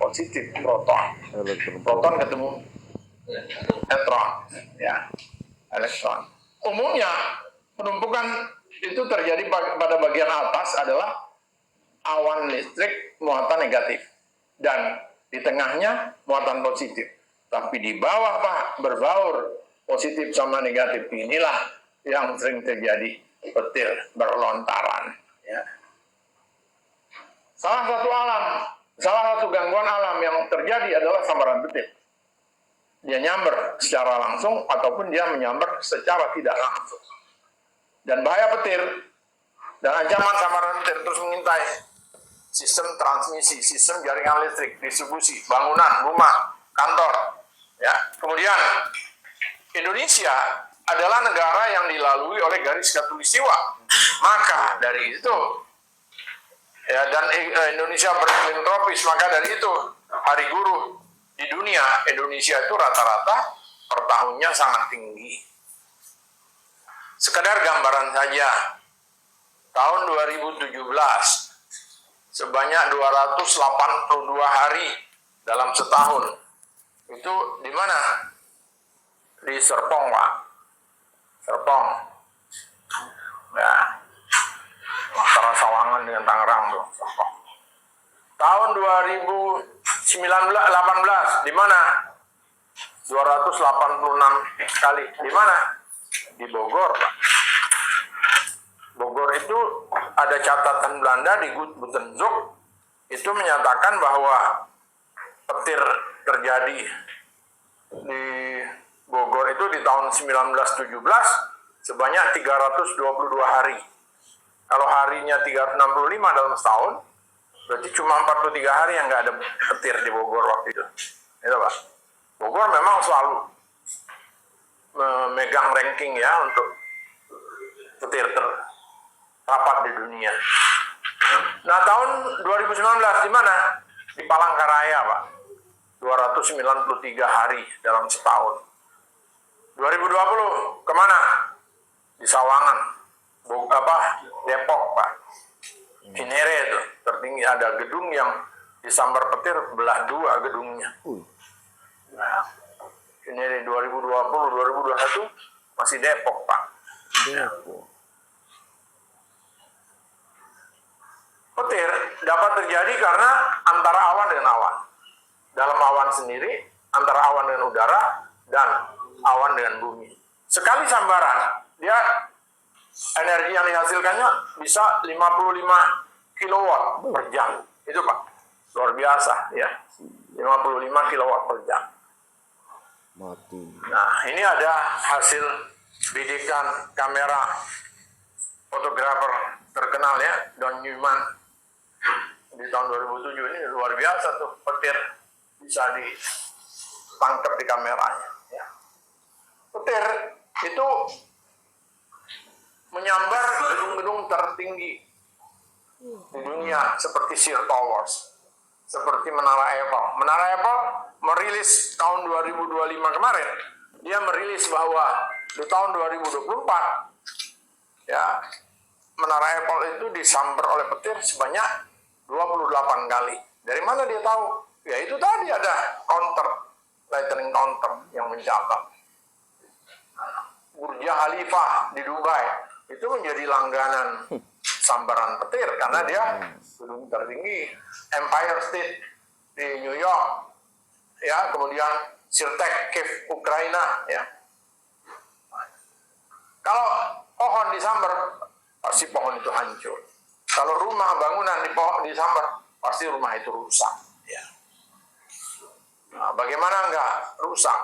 positif, proton. Proton ketemu neutron, ya, elektron. Umumnya penumpukan itu terjadi pada bagian atas adalah awan listrik muatan negatif dan di tengahnya muatan positif. Tapi di bawah Pak berbaur positif sama negatif, inilah yang sering terjadi petir berlontaran. Ya. Salah satu gangguan alam yang terjadi adalah sambaran petir. Dia nyamber secara langsung ataupun dia menyamber secara tidak langsung. Dan bahaya petir dan ancaman sambaran petir terus mengintai sistem transmisi, sistem jaringan listrik, distribusi, bangunan, rumah, kantor. Ya, kemudian Indonesia adalah negara yang dilalui oleh garis khatulistiwa. Maka dari itu, ya, dan Indonesia beriklim tropis, maka dari itu hari guru di dunia Indonesia itu rata-rata per tahunnya sangat tinggi. Sekedar gambaran saja, tahun 2017 sebanyak 282 hari dalam setahun. Itu di mana? Di Serpong, Pak. Serpong. Ya. Antara Sawangan dengan Tangerang tuh, Serpong. Tahun 2018 di mana? 286 kali. Di mana? Di Bogor, Pak. Bogor itu ada catatan Belanda di Gutenzug itu menyatakan bahwa petir terjadi di Bogor itu di tahun 1917 sebanyak 322 hari. Kalau harinya 365 dalam setahun, berarti cuma 43 hari yang nggak ada petir di Bogor waktu itu. Itu Pak. Bogor memang selalu memegang ranking ya untuk petir terrapat di dunia. Nah tahun 2019 di mana? Di Palangkaraya Pak. 293 hari dalam setahun. 2020 kemana? Di Sawangan, Depok Pak. Cinere itu tertinggi, ada gedung yang disambar petir belah dua gedungnya. Nah, Cinere 2020 2021 masih Depok Pak. Depok. Petir dapat terjadi karena antara awan dengan awan. Dalam awan sendiri, antara awan dengan udara, dan awan dengan bumi. Sekali sambaran, dia energi yang dihasilkannya bisa 55 kilowatt per jam. Itu Pak, luar biasa ya. 55 kilowatt per jam. Nah, ini ada hasil bidikan kamera fotografer terkenal ya, Don Newman. Di tahun 2007 ini luar biasa tuh petir bisa ditangkap di kameranya. Ya. Petir itu menyambar gedung-gedung tertinggi di dunia seperti Sear Towers, seperti Menara Eiffel. Menara Eiffel merilis tahun 2025 kemarin, dia merilis bahwa di tahun 2024 ya Menara Eiffel itu disambar oleh petir sebanyak 28 kali. Dari mana dia tahu? Ya itu tadi ada lightning counter yang mencatat. Burj Khalifa di Dubai itu menjadi langganan sambaran petir karena dia gedung tertinggi. Empire State di New York, ya, kemudian Sirtek Kiev Ukraina, ya. Kalau pohon disambar, pasti pohon itu hancur. Kalau rumah bangunan disambar, pasti rumah itu rusak. Ya. Nah, bagaimana enggak rusak?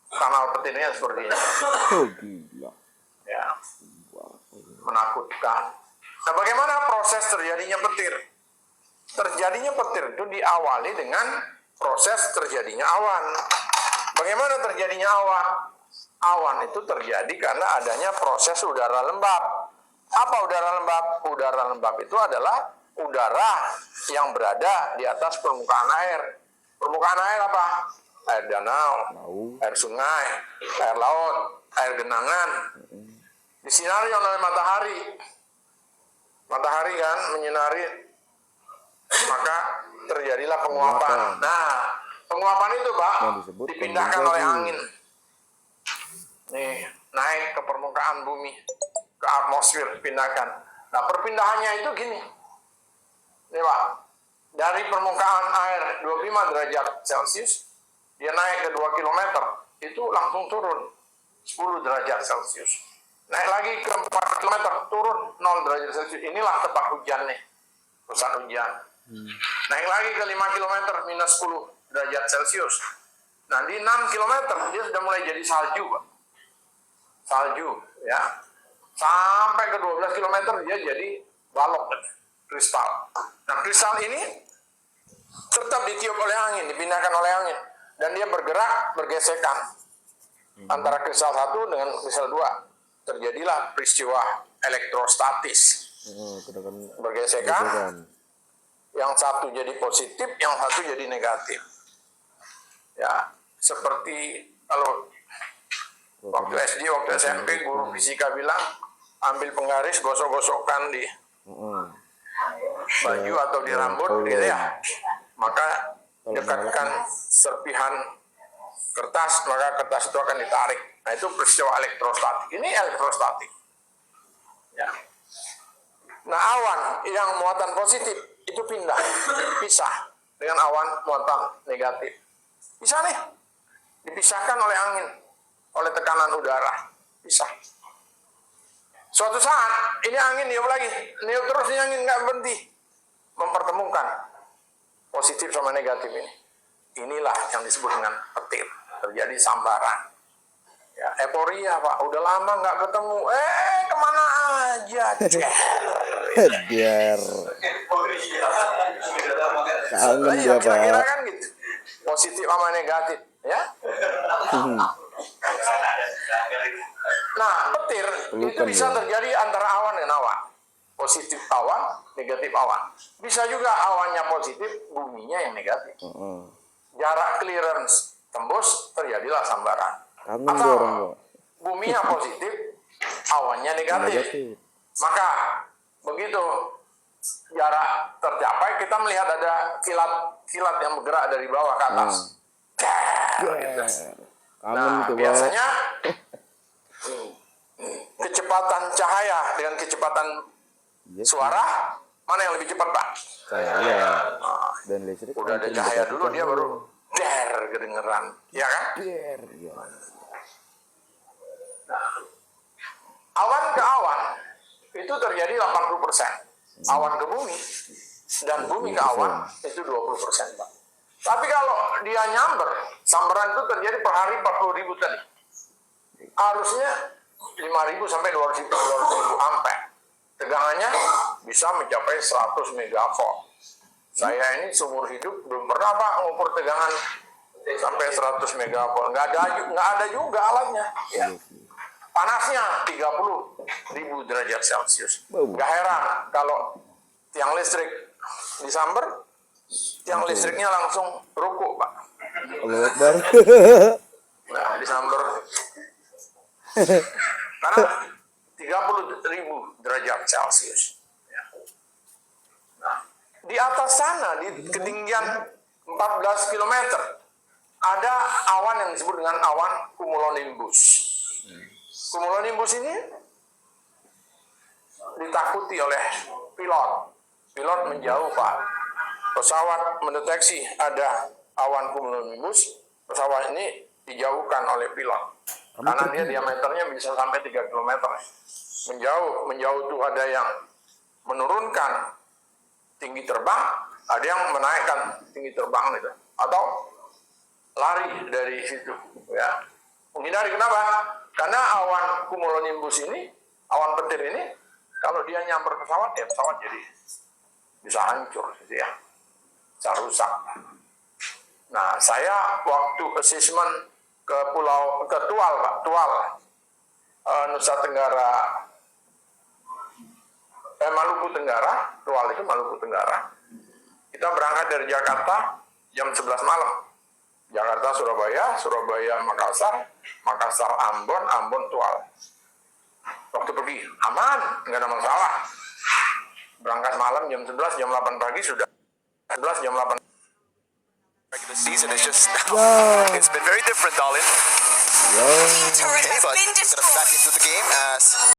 Kanal petirnya seperti ini. Ya. Menakutkan. Nah, bagaimana proses terjadinya petir? Terjadinya petir itu diawali dengan proses terjadinya awan. Bagaimana terjadinya awan? Awan itu terjadi karena adanya proses udara lembab. Apa udara lembab? Udara lembab itu adalah udara yang berada di atas permukaan air. Permukaan air apa? Air danau, air sungai, air laut, air genangan. Disinari oleh matahari. Matahari kan menyinari, maka terjadilah penguapan. Nah, penguapan itu Pak dipindahkan oleh angin. Nih, naik ke permukaan bumi, ke atmosfer, pindahkan. Nah, perpindahannya itu gini. Nih Pak, dari permukaan air 25 derajat Celcius, dia naik ke 2 kilometer, itu langsung turun 10 derajat Celcius. Naik lagi ke 4 kilometer, turun 0 derajat Celcius. Inilah tempat hujan nih, pusat hujan. Naik lagi ke 5 kilometer, minus 10 derajat Celcius. Nah, di 6 kilometer, dia sudah mulai jadi salju, Pak. Salju, ya. Sampai ke 12 kilometer, dia jadi balok, kristal. Nah, kristal ini tetap ditiup oleh angin, dipindahkan oleh angin. Dan dia bergerak, bergesekan. Antara kristal 1 dengan kristal 2. Terjadilah peristiwa elektrostatis. Bergesekan. Yang satu jadi positif, yang satu jadi negatif. Ya, seperti kalau waktu SD, waktu SMP, guru fisika bilang, ambil penggaris, gosok-gosokkan di baju atau di rambut, gitu ya. Maka dekatkan serpihan kertas, maka kertas itu akan ditarik. Nah, itu peristiwa elektrostatik. Ini elektrostatik. Ya. Nah, awan yang muatan positif itu pindah, pisah dengan awan muatan negatif. Bisa nih, dipisahkan oleh angin, oleh tekanan udara, pisah. Suatu saat ini angin niup lagi, niup terus ini angin nggak berhenti, mempertemukan positif sama negatif ini. Inilah yang disebut dengan petir, terjadi sambaran. Ya, euforia Pak, udah lama nggak ketemu, kemana aja, biar kangen dia kira-kira Pak. kan gitu, positif sama negatif, ya. Nah, petir itu bisa terjadi antara awan dengan awan, positif awan, negatif awan. Bisa juga awannya positif, buminya yang negatif. Jarak clearance tembus, terjadilah sambaran. Atau buminya positif, awannya negatif. Maka begitu jarak tercapai, kita melihat ada kilat yang bergerak dari bawah ke atas. Nah, biasanya kecepatan cahaya dengan kecepatan suara, mana yang lebih cepat, Pak? Cahaya. Dan listrik. Udah ada cahaya dulu, dia baru kedengeran, ya kan? Nah, awan ke awan itu terjadi 80%. Awan ke bumi dan bumi ke awan itu 20%, Pak. Tapi kalau dia nyamber, sambaran itu terjadi per hari 40.000 tadi. Harusnya 5.000 sampai 200.000 ampere. Tegangannya bisa mencapai 100 megavolt. Saya ini seumur hidup belum pernah Pak ngukur tegangan sampai 100 megavolt. Nggak ada juga alatnya. Ya. Panasnya 30.000 derajat Celcius. Nggak heran kalau tiang listrik disamber, tiang listriknya langsung rukuk, Pak. Allahu Akbar. Nah, disamber. Karena 30.000 derajat Celcius. Nah, di atas sana, di ketinggian 14 km, ada awan yang disebut dengan awan cumulonimbus. Cumulonimbus ini ditakuti oleh pilot. Pilot menjauh, Pak. Pesawat mendeteksi ada awan cumulonimbus, pesawat ini dijauhkan oleh pilot. Karena dia diameternya bisa sampai 3 km. Menjauh itu ada yang menurunkan tinggi terbang, ada yang menaikkan tinggi terbang gitu. Atau lari dari situ, ya. Menghindari, kenapa? Karena awan cumulonimbus ini, awan petir ini, kalau dia nyamper pesawat, ya pesawat jadi bisa hancur gitu ya. Bisa rusak. Nah, saya waktu assessment ke Tual, Pak, Tual, Nusa Tenggara, Maluku Tenggara, Tual itu Maluku Tenggara. Kita berangkat dari Jakarta jam 11 malam. Jakarta Surabaya, Surabaya Makassar, Makassar Ambon, Ambon Tual. Waktu pergi aman, nggak ada masalah. Berangkat malam jam 11, jam 8 pagi sudah 11 jam 8. Regular season is just Wow. it's been very different, darling. Yo. Turret Okay, has but been we're gonna back destroyed. into the game as